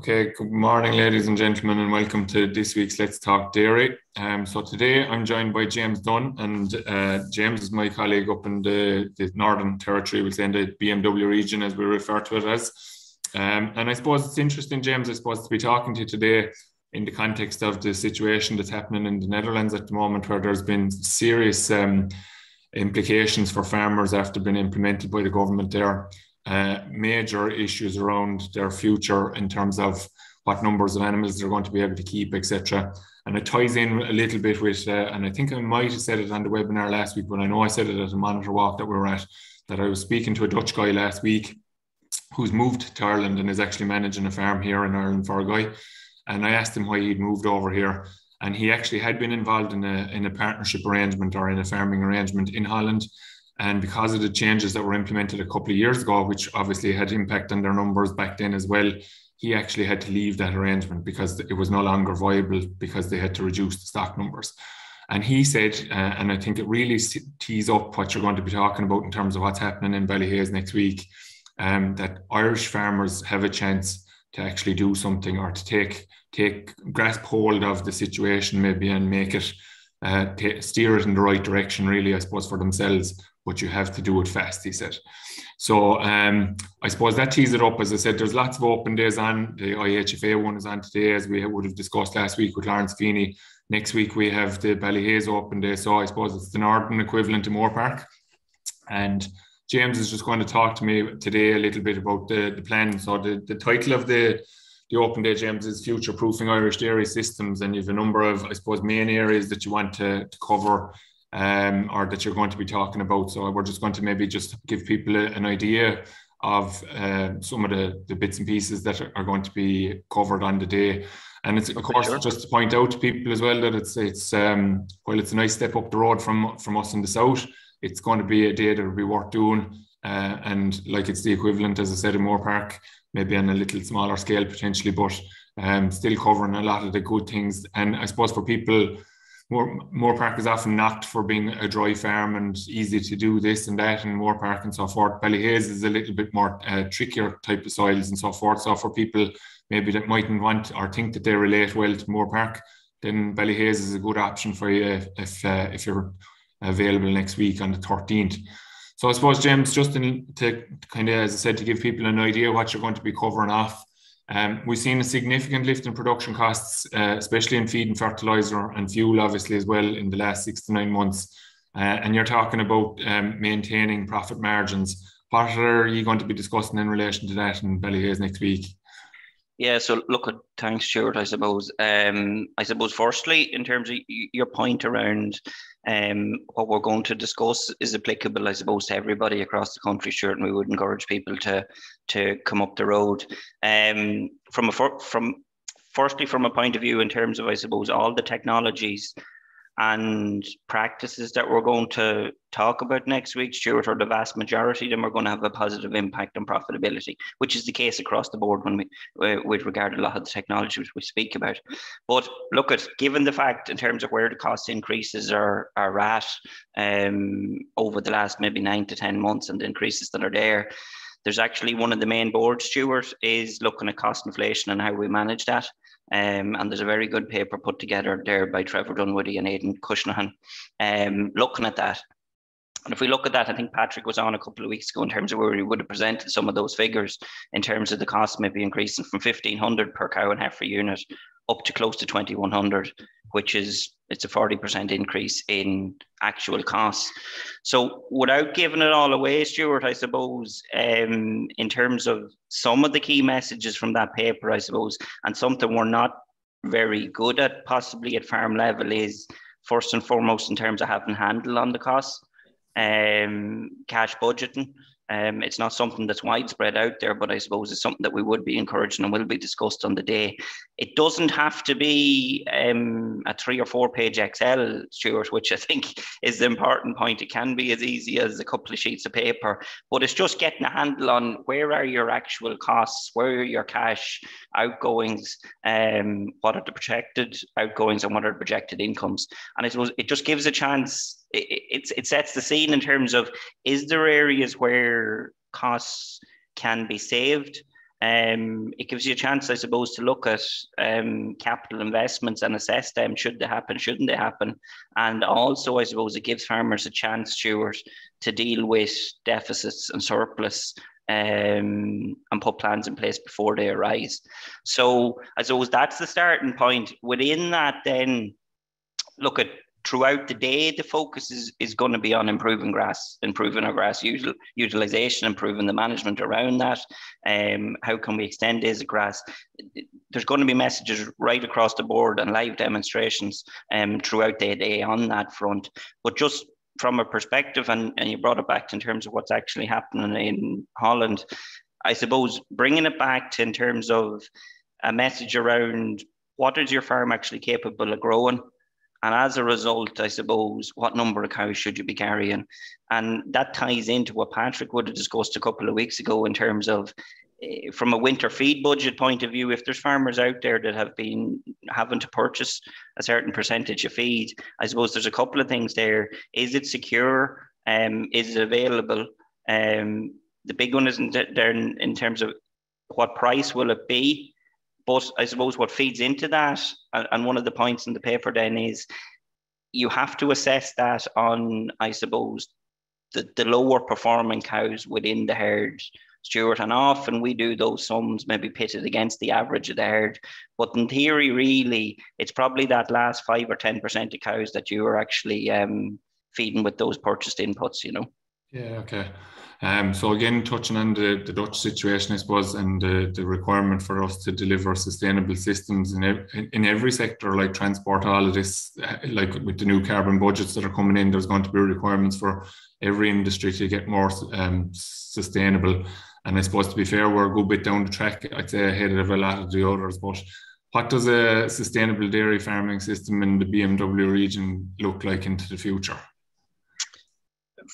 Okay, good morning, ladies and gentlemen, and welcome to this week's Let's Talk Dairy. So today I'm joined by James Dunne, and James is my colleague up in the Northern Territory, we'll say in the BMW region, as we refer to it as. And I suppose it's interesting, James, to be talking to you today in the context of the situation that's happening in the Netherlands at the moment, where there's been serious implications for farmers after being implemented by the government there. Major issues around their future in terms of what numbers of animals they're going to be able to keep, etc. And it ties in a little bit with, and I think I might have said it on the webinar last week, but I know I said it at a monitor walk that we were at, that I was speaking to a Dutch guy last week who's moved to Ireland and is actually managing a farm here in Ireland for a guy. And I asked him why he'd moved over here. And he actually had been involved in a partnership arrangement or in a farming arrangement in Holland. And because of the changes that were implemented a couple of years ago, which obviously had impact on their numbers back then as well, he actually had to leave that arrangement because it was no longer viable because they had to reduce the stock numbers. And he said, and I think it really tees up what you're going to be talking about in terms of what's happening in Ballyhaise next week, that Irish farmers have a chance to actually do something or to grasp hold of the situation maybe and make it, steer it in the right direction really, I suppose, for themselves. But you have to do it fast, he said. So I suppose that tees it up. As I said, there's lots of open days on. The IHFA one is on today, as we would have discussed last week with Lawrence Feeney. Next week we have the Ballyhaise Open Day. So I suppose it's the northern equivalent to Moore Park. And James is just going to talk to me today a little bit about the plan. So the title of the Open Day, James, is Future Proofing Irish Dairy Systems. And you have a number of, I suppose, main areas that you want to cover or that you're going to be talking about. So we're just going to maybe just give people an idea of some of the bits and pieces that are going to be covered on the day. And it's, of course, just to point out to people as well that it's while it's a nice step up the road from us in the south, it's going to be a day that will be worth doing. And like it's the equivalent, as I said, in Moore Park, maybe on a little smaller scale potentially, but still covering a lot of the good things. And I suppose for people, Moore Park is often knocked for being a dry farm and easy to do this and that, and Moore Park and so forth. Ballyhaise is a little bit more trickier type of soils and so forth. So for people maybe that mightn't want or think that they relate well to Moore Park, then Ballyhaise is a good option for you if you're available next week on the 13th. So I suppose, James, just to kind of, as I said, to give people an idea what you're going to be covering off. We've seen a significant lift in production costs, especially in feed and fertiliser and fuel, obviously, as well, in the last 6 to 9 months. And you're talking about maintaining profit margins. What are you going to be discussing in relation to that in Ballyhaise next week? Yeah, so look, thanks, Stuart, I suppose. Firstly, in terms of your point around what we're going to discuss is applicable, I suppose, to everybody across the country, Stuart, and we would encourage people to come up the road. From a point of view in terms of, I suppose, all the technologies and practices that we're going to talk about next week, Stuart, or the vast majority of them are going to have a positive impact on profitability, which is the case across the board when with regard to a lot of the technologies we speak about. But look, given the fact in terms of where the cost increases are at over the last maybe 9 to 10 months and the increases that are there's actually one of the main boards, Stuart, is looking at cost inflation and how we manage that. And there's a very good paper put together there by Trevor Dunwoody and Aidan Cushnahan looking at that. And if we look at that, I think Patrick was on a couple of weeks ago in terms of where he would have presented some of those figures in terms of the cost maybe increasing from 1,500 per cow and heifer unit up to close to 2,100, which is, it's a 40% increase in actual costs. So without giving it all away, Stuart, I suppose, in terms of some of the key messages from that paper, I suppose, and something we're not very good at possibly at farm level is first and foremost in terms of having handle on the costs, cash budgeting. It's not something that's widespread out there, but I suppose it's something that we would be encouraging and will be discussed on the day. It doesn't have to be a 3 or 4 page Excel, Stuart, which I think is the important point. It can be as easy as a couple of sheets of paper, but it's just getting a handle on where are your actual costs, where are your cash outgoings, what are the projected outgoings and what are the projected incomes. And I suppose it just gives a chance. It sets the scene in terms of, is there areas where costs can be saved It gives you a chance, I suppose, to look at capital investments and assess them. Should they happen? Shouldn't they happen? And also, I suppose, it gives farmers a chance, Stuart, to deal with deficits and surplus and put plans in place before they arise. So I suppose that's the starting point. Within that, then, look at throughout the day, the focus is going to be on improving our grass utilization, improving the management around that. How can we extend days of grass? There's going to be messages right across the board and live demonstrations throughout the day on that front. But just from a perspective, and you brought it back in terms of what's actually happening in Holland, I suppose bringing it back to in terms of a message around what is your farm actually capable of growing? And as a result, I suppose, what number of cows should you be carrying? And that ties into what Patrick would have discussed a couple of weeks ago in terms of, from a winter feed budget point of view, if there's farmers out there that have been having to purchase a certain percentage of feed, I suppose there's a couple of things there. Is it secure? Is it available? The big one isn't there in terms of what price will it be? But I suppose what feeds into that, and one of the points in the paper then is you have to assess that on, I suppose, the lower performing cows within the herd, Stuart. And often we do those sums maybe pitted against the average of the herd. But in theory, really, it's probably that last 5 or 10% of cows that you are actually feeding with those purchased inputs, you know. Yeah, okay. So again, touching on the Dutch situation, I suppose, and the requirement for us to deliver sustainable systems in every sector, like transport, all of this, like with the new carbon budgets that are coming in, there's going to be requirements for every industry to get more sustainable. And I suppose, to be fair, we're a good bit down the track, I'd say, ahead of a lot of the others. But what does a sustainable dairy farming system in the BMW region look like into the future?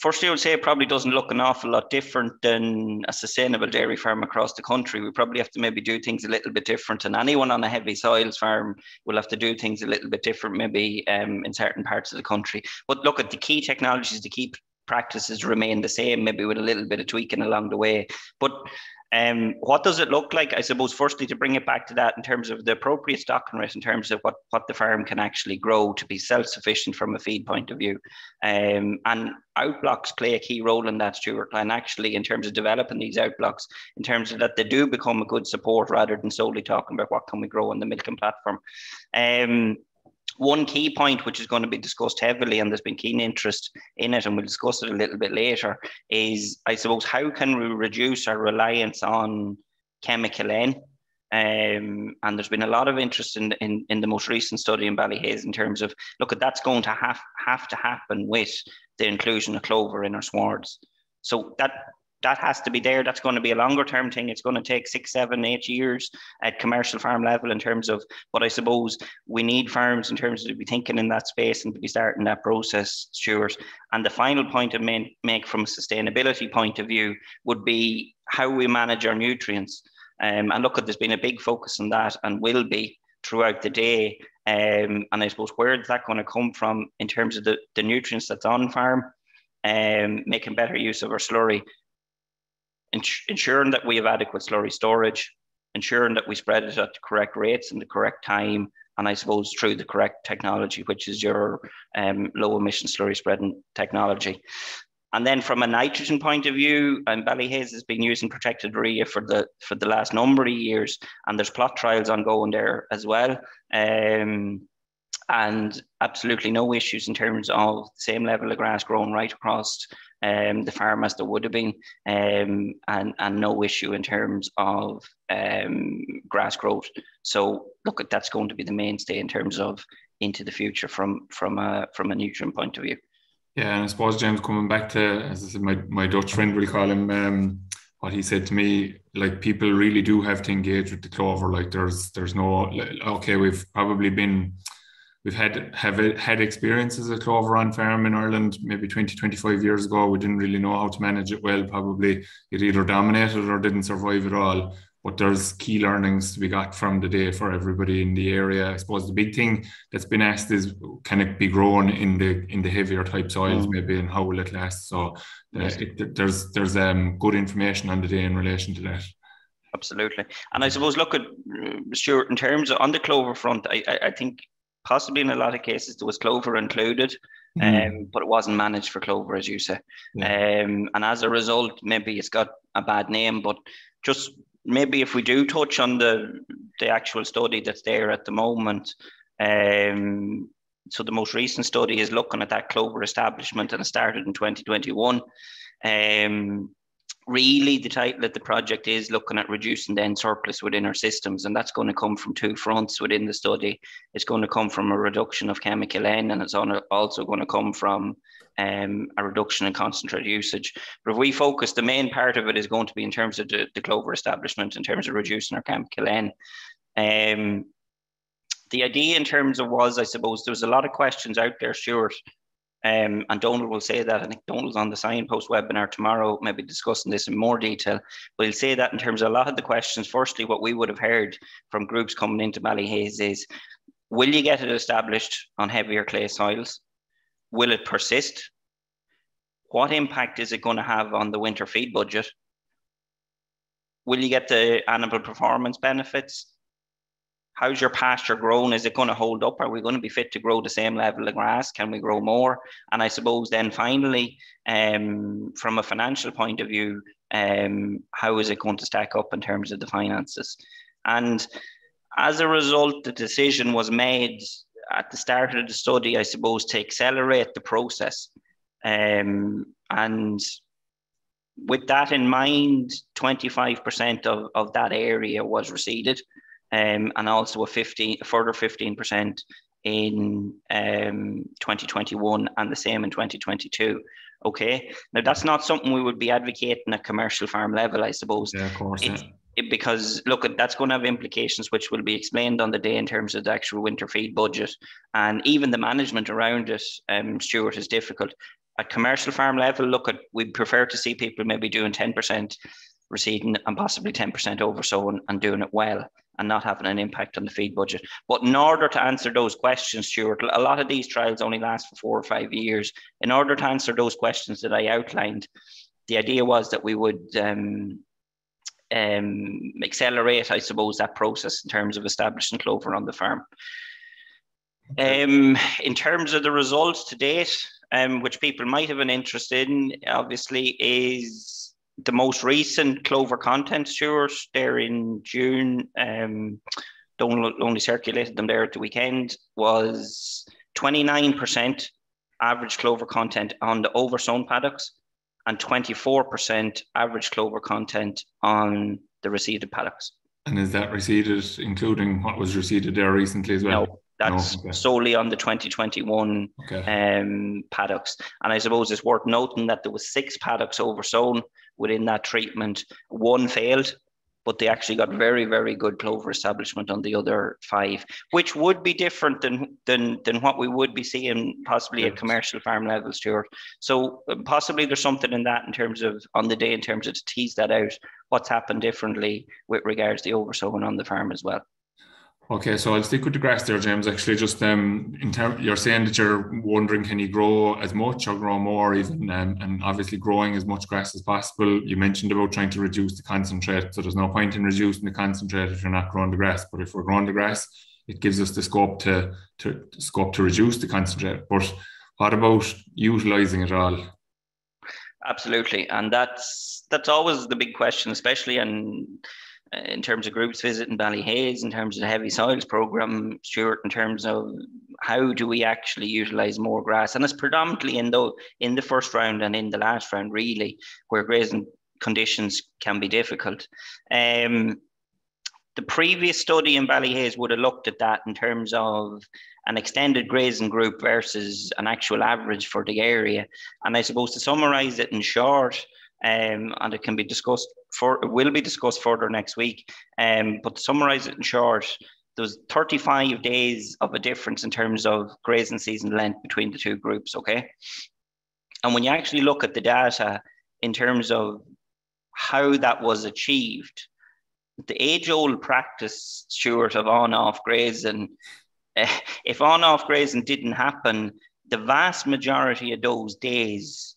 Firstly, I would say it probably doesn't look an awful lot different than a sustainable dairy farm across the country. We probably have to maybe do things a little bit different, and anyone on a heavy soils farm will have to do things a little bit different maybe in certain parts of the country. But look at the key technologies, the key practices remain the same, maybe with a little bit of tweaking along the way. But what does it look like? I suppose, firstly, to bring it back to that in terms of the appropriate stocking rate, in terms of what the farm can actually grow to be self-sufficient from a feed point of view. And outblocks play a key role in that, Stuart. And actually, in terms of developing these outblocks, in terms of that they do become a good support rather than solely talking about what can we grow on the milking platform. One key point, which is going to be discussed heavily, and there's been keen interest in it, and we'll discuss it a little bit later, is, I suppose, how can we reduce our reliance on chemical N? And there's been a lot of interest in the most recent study in Ballyhaise in terms of, look, that's going to have to happen with the inclusion of clover in our swards. So that has to be there. That's going to be a longer term thing. It's going to take 6, 7, 8 years at commercial farm level in terms of, but I suppose we need farms in terms of to be thinking in that space and to be starting that process, Stuart. And the final point I make from a sustainability point of view would be how we manage our nutrients. And look, there's been a big focus on that and will be throughout the day. And I suppose, where is that going to come from in terms of the nutrients that's on farm, making better use of our slurry, ensuring that we have adequate slurry storage, ensuring that we spread it at the correct rates and the correct time, and I suppose through the correct technology, which is your low emission slurry spreading technology. And then from a nitrogen point of view, Ballyhaise has been using protected urea for the last number of years, and there's plot trials ongoing there as well. And absolutely no issues in terms of the same level of grass growing right across the farm as there would have been, and no issue in terms of grass growth. So look, that's going to be the mainstay in terms of into the future from a nutrient point of view. Yeah, and I suppose, James, coming back to, as I said, my Dutch friend will call him, what he said to me, like, people really do have to engage with the clover. Like, there's no, okay, we've had experiences of clover on farm in Ireland maybe 20, 25 years ago. We didn't really know how to manage it well. Probably it either dominated or didn't survive at all. But there's key learnings to be got from the day for everybody in the area. I suppose the big thing that's been asked is, can it be grown in the heavier type soils maybe, and how will it last? So there's good information on the day in relation to that. Absolutely. And I suppose, look at Stuart, in terms of on the Clover front, I think possibly in a lot of cases there was Clover included, but it wasn't managed for Clover, as you say. Yeah. And as a result, maybe it's got a bad name, but just maybe if we do touch on the actual study that's there at the moment, so the most recent study is looking at that Clover establishment, and it started in 2021. Really, the title of the project is looking at reducing the end surplus within our systems, and that's going to come from two fronts within the study. It's going to come from a reduction of chemical N, and it's also going to come from a reduction in concentrate usage. But if we focus, the main part of it is going to be in terms of the Clover establishment, in terms of reducing our chemical N. The idea in terms of was, I suppose, there was a lot of questions out there, Stuart, and Donald will say that. I think Donald's on the Signpost webinar tomorrow, maybe discussing this in more detail. But he'll say that in terms of a lot of the questions, firstly, what we would have heard from groups coming into Ballyhaise is, will you get it established on heavier clay soils? Will it persist? What impact is it going to have on the winter feed budget? Will you get the animal performance benefits? How's your pasture grown? Is it going to hold up? Are we going to be fit to grow the same level of grass? Can we grow more? And I suppose then finally, from a financial point of view, how is it going to stack up in terms of the finances? And as a result, the decision was made at the start of the study, I suppose, to accelerate the process. And with that in mind, 25% of that area was reseeded. And also a further 15% in 2021 and the same in 2022. Okay, now that's not something we would be advocating at commercial farm level, I suppose. Yeah, of course. Because look, that's going to have implications which will be explained on the day in terms of the actual winter feed budget, and even the management around it. Stuart, is difficult at commercial farm level. Look, we'd prefer to see people maybe doing 10% reseeding and possibly 10% oversow and doing it well, and not having an impact on the feed budget. But in order to answer those questions, Stuart, a lot of these trials only last for 4 or 5 years. In order to answer those questions that I outlined, the idea was that we would accelerate, I suppose, that process in terms of establishing Clover on the farm. In terms of the results to date, which people might have an interest in, obviously, is the most recent Clover content, Stuart, there in June, only circulated them there at the weekend, was 29% average Clover content on the oversown paddocks and 24% average Clover content on the reseeded paddocks. And is that reseeded, including what was reseeded there recently as well? No, that's solely on the 2021 paddocks. And I suppose it's worth noting that there was 6 paddocks oversown within that treatment. 1 failed, but they actually got very, very good Clover establishment on the other 5, which would be different than what we would be seeing possibly at commercial farm level, Stuart. So possibly there's something in that in terms of on the day, in terms of to tease that out, what's happened differently with regards to the oversowing on the farm as well. Okay, so I'll stick with the grass there, James. Actually, just you're saying that you're wondering, can you grow as much or grow more even, and obviously growing as much grass as possible. You mentioned about trying to reduce the concentrate, so there's no point in reducing the concentrate if you're not growing the grass. But if we're growing the grass, it gives us the scope to reduce the concentrate. But what about utilising it all? Absolutely, and that's always the big question, especially in terms of groups visiting Ballyhaise, in terms of the heavy soils program, Stuart, in terms of how do we actually utilise more grass? And it's predominantly in the first round and in the last round, really, where grazing conditions can be difficult. The previous study in Ballyhaise would have looked at that in terms of an extended grazing group versus an actual average for the area. And I suppose to summarise it in short, and it can be discussed will be discussed further next week. But to summarise it in short, there was 35 days of a difference in terms of grazing season length between the two groups, okay? And when you actually look at the data in terms of how that was achieved, the age-old practice, Stuart, of on-off grazing, if on-off grazing didn't happen, the vast majority of those days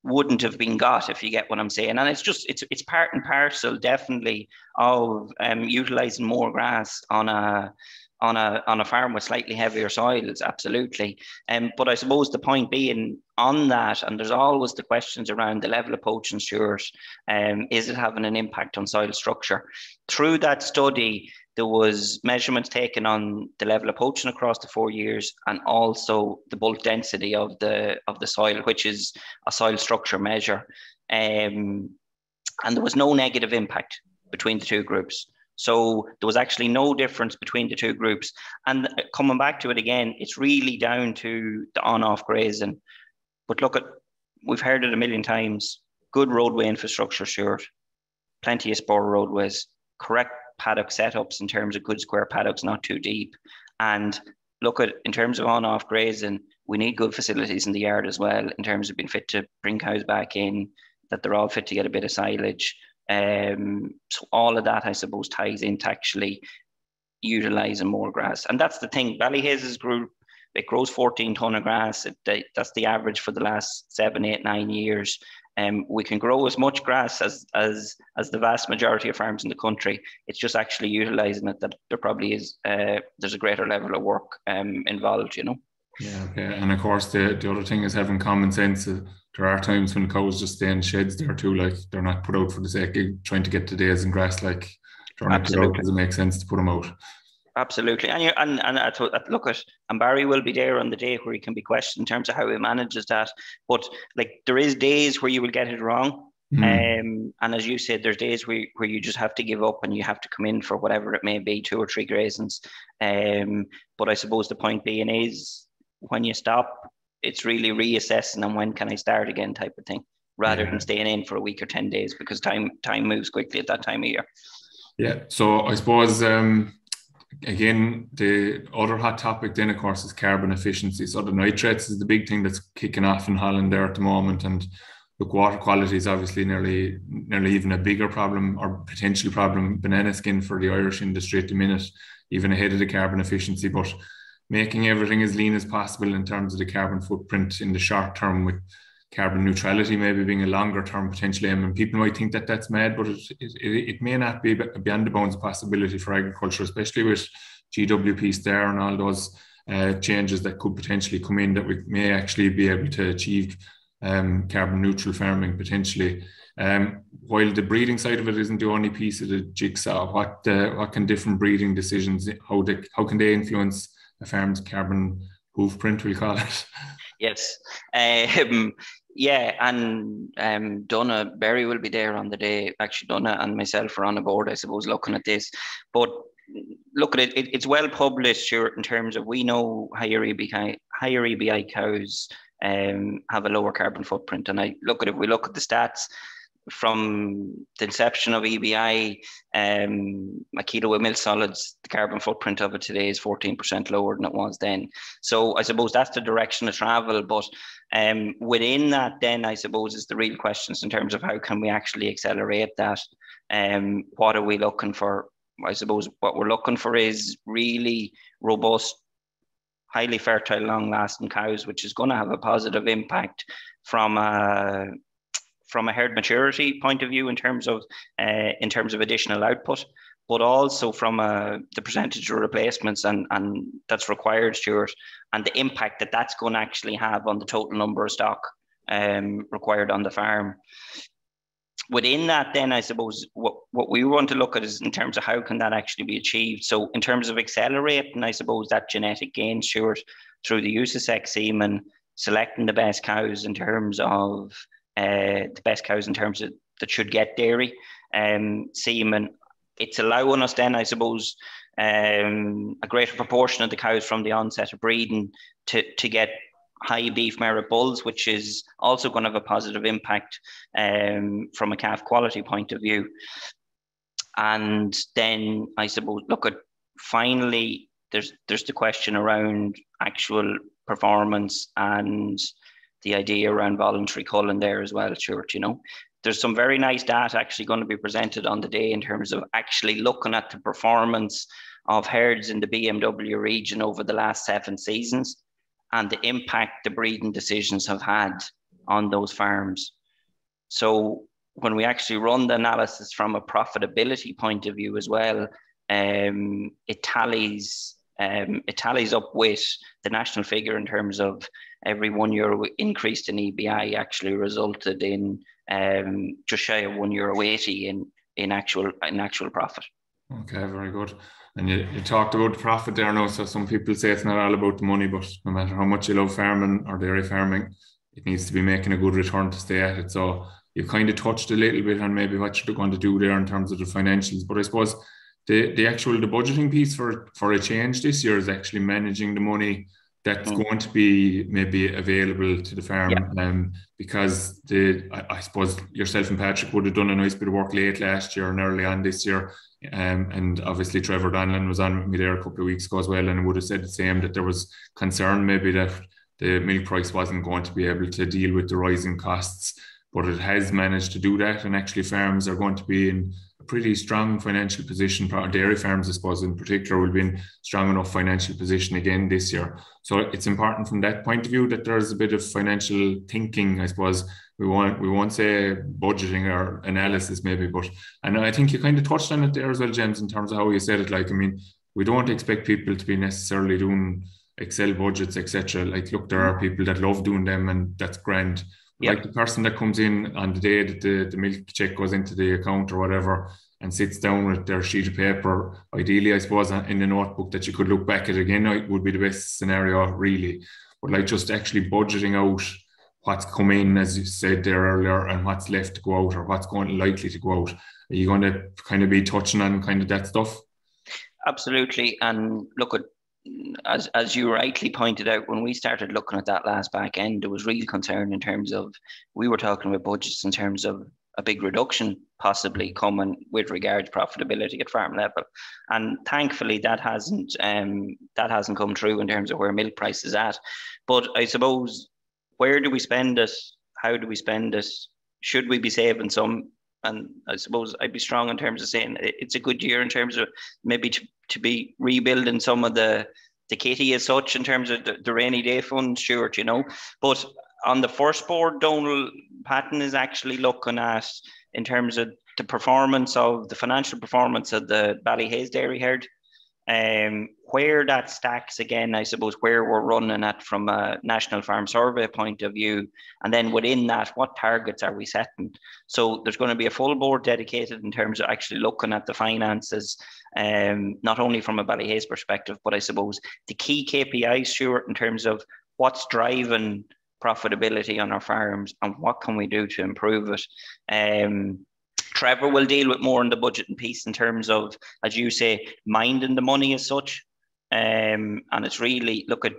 wouldn't have been got, if you get what I'm saying. And it's part and parcel, definitely, of utilising more grass on a farm with slightly heavier soils, absolutely. But I suppose the point being on that, and there's always the questions around the level of poaching, Stuart, is it having an impact on soil structure? Through that study, there was measurements taken on the level of poaching across the 4 years, and also the bulk density of the soil, which is a soil structure measure. And there was no negative impact between the two groups. So there was actually no difference between the two groups. And coming back to it again, it's really down to the on-off grazing. But look, we've heard it a million times. Good roadway infrastructure, sure. Plenty of spur roadways. Correct paddock setups in terms of good square paddocks, not too deep. And look, in terms of on-off grazing, we need good facilities in the yard as well, in terms of being fit to bring cows back in, that they're all fit to get a bit of silage. So all of that, I suppose, ties into actually utilising more grass. And that's the thing. Ballyhaise's group, it grows 14 tonne of grass. That's the average for the last 7, 8, 9 years. We can grow as much grass as the vast majority of farms in the country. It's just actually utilising it that there probably is there's a greater level of work involved, you know. Yeah, okay. And of course, the other thing is having common sense. There are times when cows just stay in sheds there too, like they're not put out for the sake of trying to get the days in grass, like they're not put out because it makes sense to put them out. Absolutely. And I thought, look at, and Barry will be there on the day where he can be questioned in terms of how he manages that. But like, there is days where you will get it wrong. And as you said, there's days where you just have to give up and you have to come in for whatever it may be, 2 or 3 grazings. But I suppose the point being is, when you stop, it's really reassessing and when can I start again type of thing, rather than staying in for a week or 10 days, because time moves quickly at that time of year. Yeah. So I suppose, again, the other hot topic then, of course, is carbon efficiency. So the nitrates is the big thing that's kicking off in Holland there at the moment. And look, water quality is obviously nearly even a bigger problem, or potential problem, banana skin for the Irish industry at the minute, even ahead of the carbon efficiency. But making everything as lean as possible in terms of the carbon footprint in the short term, with carbon neutrality maybe being a longer term potential aim. And people might think that that's mad, but it may not be beyond the bounds possibility for agriculture, especially with GWP STAR and all those changes that could potentially come in, that we may actually be able to achieve carbon neutral farming potentially. While the breeding side of it isn't the only piece of the jigsaw, what can different breeding decisions, how can they influence a farm's carbon hoofprint, we'll call it? Yes. Yeah, and Donna, Barry will be there on the day. Actually, Donna and myself are on the board, I suppose, looking at this. But look at it, it's well published, sure, in terms of, we know higher EBI cows have a lower carbon footprint. And if we look at the stats, from the inception of EBI, a kilo of milk solids, the carbon footprint of it today is 14% lower than it was then. So I suppose that's the direction of travel. But within that, then I suppose is the real questions in terms of how can we actually accelerate that. What are we looking for? I suppose what we're looking for is really robust, highly fertile, long-lasting cows, which is going to have a positive impact from a herd maturity point of view in terms of additional output, but also from the percentage of replacements and that's required, Stuart, and the impact that that's going to actually have on the total number of stock required on the farm. Within that, then I suppose what we want to look at is in terms of how can that actually be achieved. So in terms of accelerating, I suppose, that genetic gain, Stuart, through the use of sex semen, selecting the best cows in terms of that should get dairy semen. It's allowing us then, I suppose, a greater proportion of the cows from the onset of breeding to get high beef merit bulls, which is also going to have a positive impact from a calf quality point of view. And then I suppose, finally, there's the question around actual performance and the idea around voluntary culling there as well, Stuart. You know, there's some very nice data actually going to be presented on the day in terms of actually looking at the performance of herds in the BMW region over the last 7 seasons and the impact the breeding decisions have had on those farms. So when we actually run the analysis from a profitability point of view as well, it tallies up with the national figure in terms of every €1 increase in EBI actually resulted in just shy of €1.80 in actual profit. Okay, very good. And you talked about the profit there now. So some people say it's not all about the money, but no matter how much you love farming or dairy farming, it needs to be making a good return to stay at it. So you kind of touched a little bit on maybe what you're going to do there in terms of the financials. But I suppose the budgeting piece for a change this year is actually managing the money that's going to be maybe available to the farm. Because I suppose yourself and Patrick would have done a nice bit of work late last year and early on this year. And obviously Trevor Donlan was on with me there a couple of weeks ago as well, and would have said the same, that there was concern maybe that the milk price wasn't going to be able to deal with the rising costs, but it has managed to do that. And actually farms are going to be in a pretty strong financial position. Dairy farms, I suppose, in particular, will be in strong enough financial position again this year. So it's important from that point of view that there's a bit of financial thinking, I suppose. We won't say budgeting or analysis maybe, but, and I think you kind of touched on it there as well, James, in terms of how you said it. Like, I mean, we don't expect people to be necessarily doing Excel budgets, etc. Like, look, there are people that love doing them, and that's grand. Like the person that comes in on the day that the milk check goes into the account or whatever and sits down with their sheet of paper, ideally, I suppose, in the notebook that you could look back at again, it would be the best scenario, really. But like just actually budgeting out what's come in, as you said there earlier, and what's left to go out, or what's likely to go out. Are you going to kind of be touching on kind of that stuff? Absolutely. And look, as you rightly pointed out, when we started looking at that last back end, there was real concern in terms of, we were talking about budgets in terms of a big reduction possibly coming with regard to profitability at farm level. And thankfully that hasn't come true in terms of where milk price is at. But I suppose, where do we spend it? How do we spend it? Should we be saving some? And I suppose I'd be strong in terms of saying it's a good year in terms of maybe to be rebuilding some of the kitty as such in terms of the rainy day fund, Stuart, you know. But on the first board, Donal, Patton is actually looking at, in terms of the performance of the financial performance of the Ballyhaise' dairy herd, where that stacks again, I suppose, where we're running at from a National Farm Survey point of view, and then within that, what targets are we setting? So there's going to be a full board dedicated in terms of actually looking at the finances, not only from a Ballyhaise perspective, but I suppose the key KPIs, Stuart, in terms of what's driving profitability on our farms and what can we do to improve it. Trevor will deal with more in the budgeting piece in terms of, as you say, minding the money as such. And it's really, look at,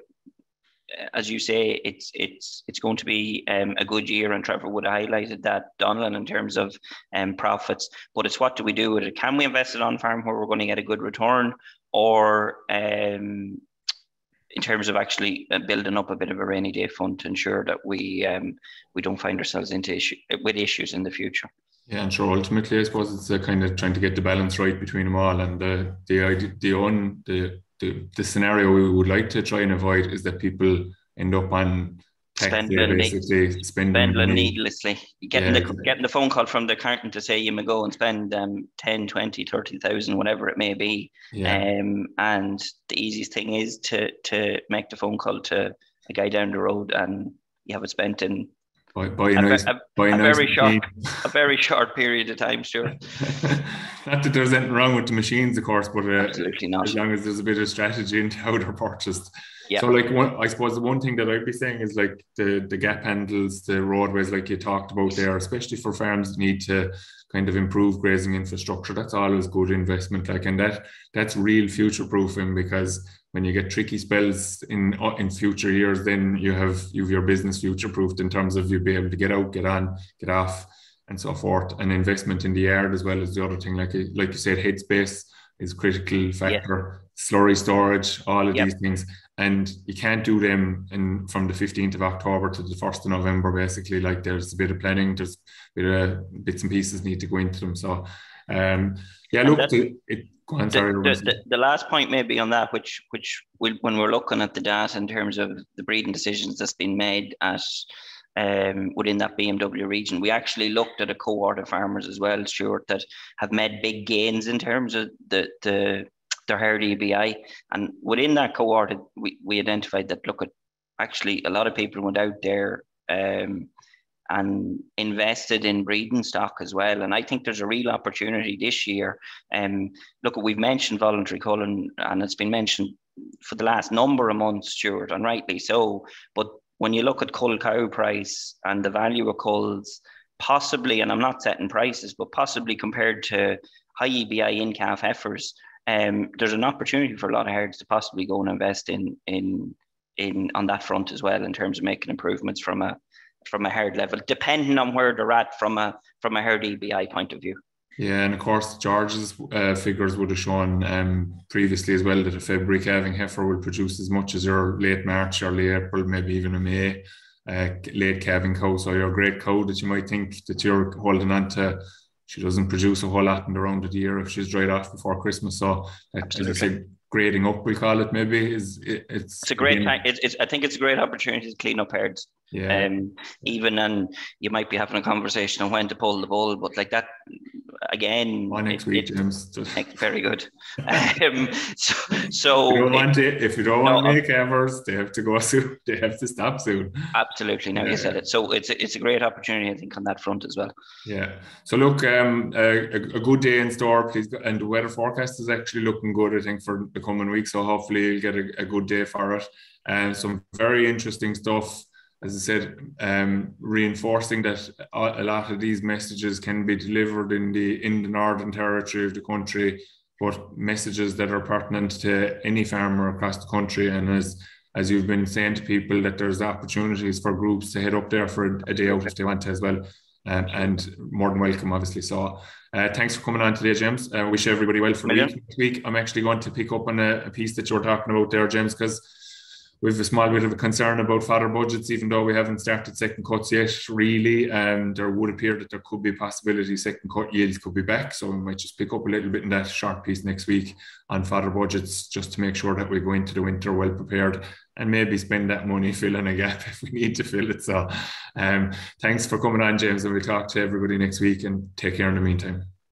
as you say, it's going to be a good year, and Trevor would have highlighted that, Donlan, in terms of profits. But it's, what do we do with it? Can we invest it on farm where we're going to get a good return, or in terms of actually building up a bit of a rainy day fund to ensure that we don't find ourselves with issues in the future? Yeah, and sure, ultimately, I suppose it's a kind of trying to get the balance right between them all. And the scenario we would like to try and avoid is that people end up on tax day, basically spending needlessly. Getting the phone call from the accountant to say you may go and spend 10, 20, 30,000, whatever it may be. And the easiest thing is to make the phone call to a guy down the road, and you have it spent in a very short period of time, sure. Not that there's anything wrong with the machines, of course, but absolutely not. As long as there's a bit of strategy into how they're purchased. Yeah. So, like, I suppose the one thing that I'd be saying is, like, the gap handles, the roadways, like you talked about there, especially for farms that need to kind of improve grazing infrastructure. That's always good investment, like, and that's real future proofing, because when you get tricky spells in future years, then you have your business future proofed in terms of you'll be able to get out, get on, get off, and so forth. And investment in the yard as well is the other thing. Like you said, headspace is a critical factor. Slurry storage, all of these things, and you can't do them from the 15th of October to the 1st of November. Basically, like, there's a bit of planning, there's a bit of bits and pieces need to go into them. So, go on, sorry. The last point maybe on that, which when we're looking at the data in terms of the breeding decisions that's been made at within that BMW region. We actually looked at a cohort of farmers as well, Stuart, that have made big gains in terms of their herd EBI. And within that cohort, we identified that, look, actually a lot of people went out there and invested in breeding stock as well. And I think there's a real opportunity this year. Look, we've mentioned voluntary culling, and it's been mentioned for the last number of months, Stuart, and rightly so. But when you look at cull cow price and the value of culls, possibly, and I'm not setting prices, but possibly compared to high EBI in-calf heifers, there's an opportunity for a lot of herds to possibly go and invest in on that front as well, in terms of making improvements from a herd level, depending on where they're at from a herd EBI point of view. Yeah, and of course, George's figures would have shown previously as well that a February calving heifer will produce as much as your late March or late April, maybe even a May late calving cow. So your great cow that you might think that you're holding on to, she doesn't produce a whole lot in the round of the year if she's dried off before Christmas. So, as I say, grading up, we call it, maybe it's a great time. I think it's a great opportunity to clean up herds. Yeah. Even, and you might be having a conversation on when to pull the bull, but like that again. Next week, James. Very good. So if you don't want to make errors, they have to go soon. They have to stop soon. Absolutely. Now you said it. So it's a great opportunity, I think, on that front as well. Yeah. So look, a good day in store, please, and the weather forecast is actually looking good, I think, for the coming week. So hopefully you'll get a good day for it. And some very interesting stuff. As I said, reinforcing that a lot of these messages can be delivered in the Northern Territory of the country, but messages that are pertinent to any farmer across the country. And as you've been saying to people, that there's opportunities for groups to head up there for a day out if they want to as well. And more than welcome, obviously. So thanks for coming on today, James. I wish everybody well for next week. I'm actually going to pick up on a piece that you were talking about there, James, because we have a small bit of a concern about fodder budgets, even though we haven't started second cuts yet, really. There would appear that there could be a possibility second cut yields could be back. So we might just pick up a little bit in that short piece next week on fodder budgets, just to make sure that we go into the winter well prepared and maybe spend that money filling a gap if we need to fill it. So thanks for coming on, James, and we'll talk to everybody next week, and take care in the meantime.